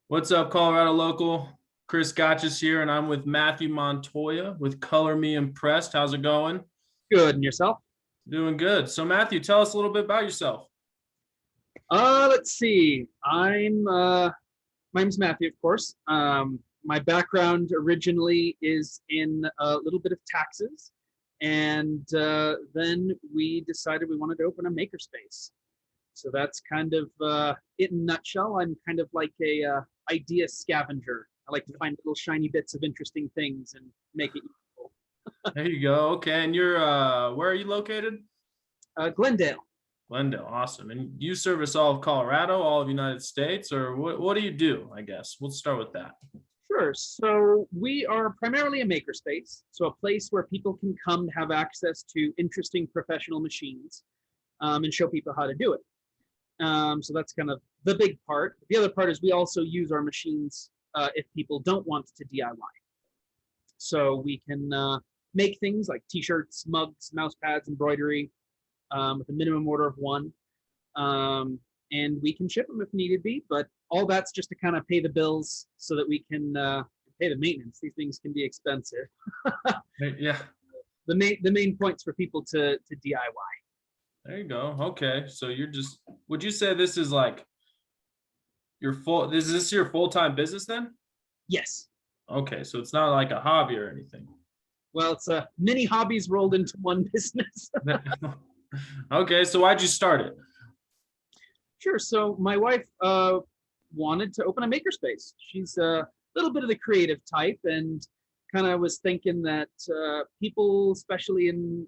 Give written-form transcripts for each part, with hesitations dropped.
What's up, Colorado local? Chris Gotchis here, and I'm with Matthew Montoya with Color Me Impressed. How's it going? Good. And yourself? Doing good. So, Matthew, tell us a little bit about yourself. Let's see. My name's Matthew, of course. My background originally is in a little bit of taxes, and then we decided we wanted to open a makerspace. So that's kind of it in a nutshell. I'm kind of like a idea scavenger. I like to find little shiny bits of interesting things and make it useful. There you go. Okay, and you're where are you located? Glendale. Glendale. Awesome. And you service all of Colorado, all of the United States, or what do you do? I guess we'll start with that. Sure. So we are primarily a makerspace, so a place where people can come to have access to interesting professional machines and show people how to do it. So that's kind of the big part. The other part is we also use our machines if people don't want to DIY. So we can make things like t-shirts, mugs, mouse pads, embroidery with a minimum order of one. And we can ship them if needed be, but all that's just to kind of pay the bills so that we can pay the maintenance. These things can be expensive. Yeah. The main points for people to DIY. There you go. Okay. So would you say this is like is this your full-time business then? Yes. Okay. So it's not like a hobby or anything. Well, it's many hobbies rolled into one business. Okay. So why'd you start it? Sure. So my wife wanted to open a makerspace. She's a little bit of the creative type and kind of was thinking that people, especially in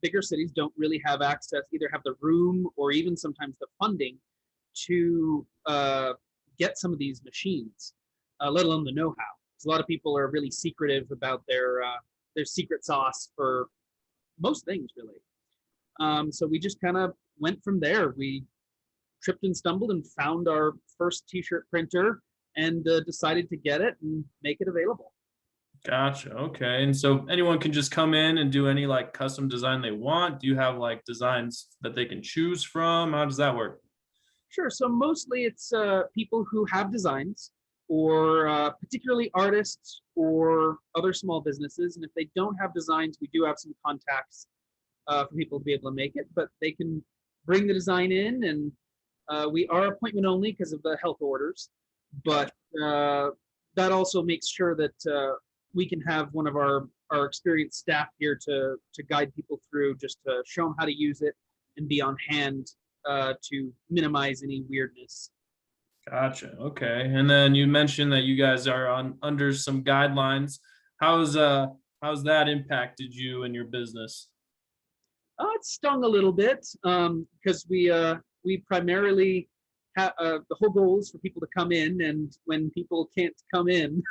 bigger cities, don't really have access, either have the room or even sometimes the funding to get some of these machines, let alone the know-how. A lot of people are really secretive about their secret sauce for most things, really. So we just kind of went from there. We tripped and stumbled and found our first t-shirt printer and decided to get it and make it available. Gotcha. Okay. And so anyone can just come in and do any like custom design they want. Do you have like designs that they can choose from? How does that work? Sure. So mostly it's people who have designs or particularly artists or other small businesses. And if they don't have designs, we do have some contacts for people to be able to make it, but they can bring the design in and we are appointment only because of the health orders, but that also makes sure that we can have one of our experienced staff here to guide people through, just to show them how to use it and be on hand to minimize any weirdness. Gotcha. Okay. And then you mentioned that you guys are under some guidelines. How's that impacted you and your business? It stung a little bit because we primarily have the whole goal is for people to come in, and when people can't come in,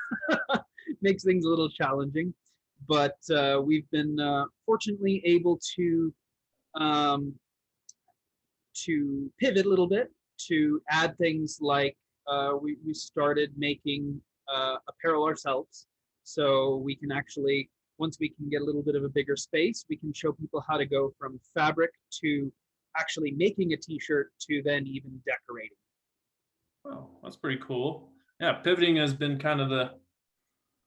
makes things a little challenging. But we've been fortunately able to pivot a little bit to add things like we started making apparel ourselves, so we can actually, once we can get a little bit of a bigger space, we can show people how to go from fabric to actually making a t-shirt to then even decorating. Oh, that's pretty cool. Yeah, pivoting has been kind of the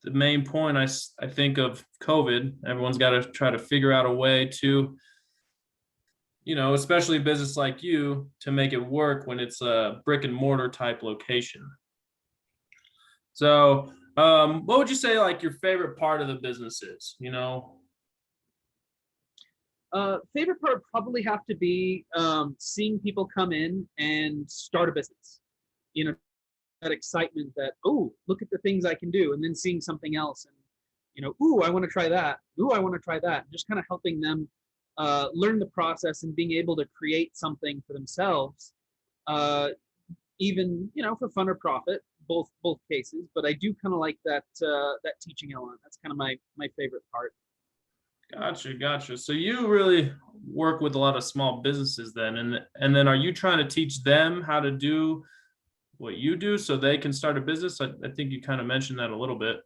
main point I think of COVID. Everyone's got to try to figure out a way to, especially a business like you, to make it work when it's a brick and mortar type location. So, what would you say like your favorite part of the business is? Favorite part would probably have to be seeing people come in and start a business. That excitement that, oh, look at the things I can do, and then seeing something else and, ooh, I want to try that. Ooh, I want to try that. Just kind of helping them learn the process and being able to create something for themselves, even, for fun or profit, both cases. But I do kind of like that teaching element. That's kind of my favorite part. Gotcha. So you really work with a lot of small businesses then, and then are you trying to teach them how to do what you do so they can start a business? I think you kind of mentioned that a little bit.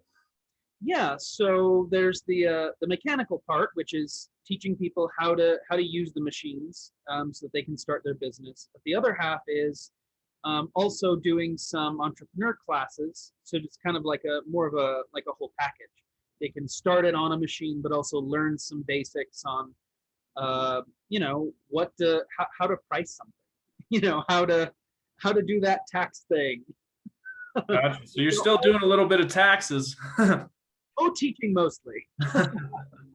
Yeah, so there's the mechanical part, which is teaching people how to use the machines so that they can start their business. But the other half is Also doing some entrepreneur classes. So it's kind of like a more of a like a whole package. They can start it on a machine, but also learn some basics on, how to price something, how to do that tax thing. Gotcha. So you're still doing a little bit of taxes. Oh, teaching mostly.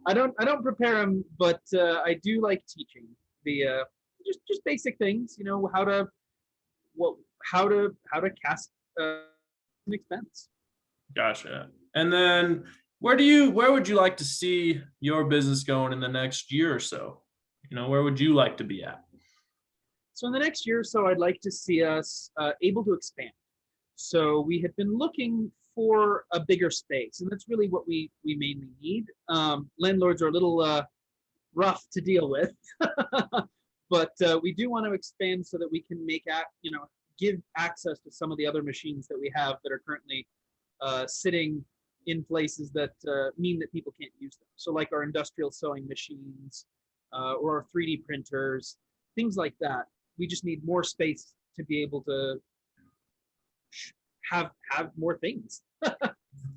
I don't prepare them, but I do like teaching the just basic things. What how to cast an expense. Gotcha. And then where would you like to see your business going in the next year or so? Where would you like to be at? So in the next year or so, I'd like to see us able to expand. So we had been looking for a bigger space, and that's really what we mainly need. Landlords are a little rough to deal with, but we do want to expand so that we can give access to some of the other machines that we have that are currently sitting in places that mean that people can't use them. So like our industrial sewing machines or our 3D printers, things like that. We just need more space to be able to have more things.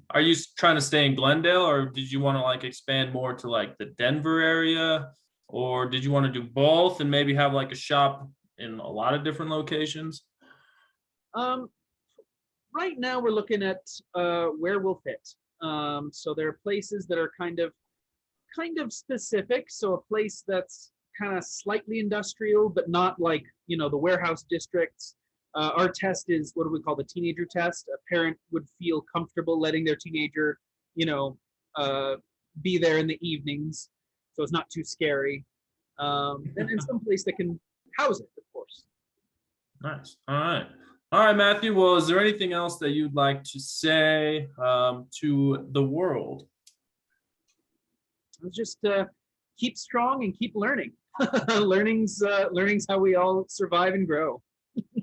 Are you trying to stay in Glendale, or did you want to like expand more to like the Denver area, or did you want to do both and maybe have like a shop in a lot of different locations? Right now we're looking at where we'll fit. So there are places that are kind of specific. So a place that's kind of slightly industrial, but not like the warehouse districts. Our test is what do we call the teenager test? A parent would feel comfortable letting their teenager, be there in the evenings, so it's not too scary. And in some place that can house it, of course. Nice. All right. All right, Matthew. Well, is there anything else that you'd like to say to the world? Just keep strong and keep learning. Learning's how we all survive and grow.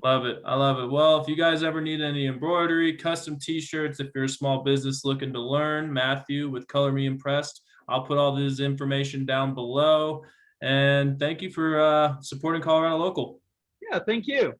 Love it. I love it. Well, if you guys ever need any embroidery, custom t-shirts, if you're a small business looking to learn, Matthew with Color Me Impressed, I'll put all this information down below. And thank you for supporting Colorado Local. Yeah, thank you.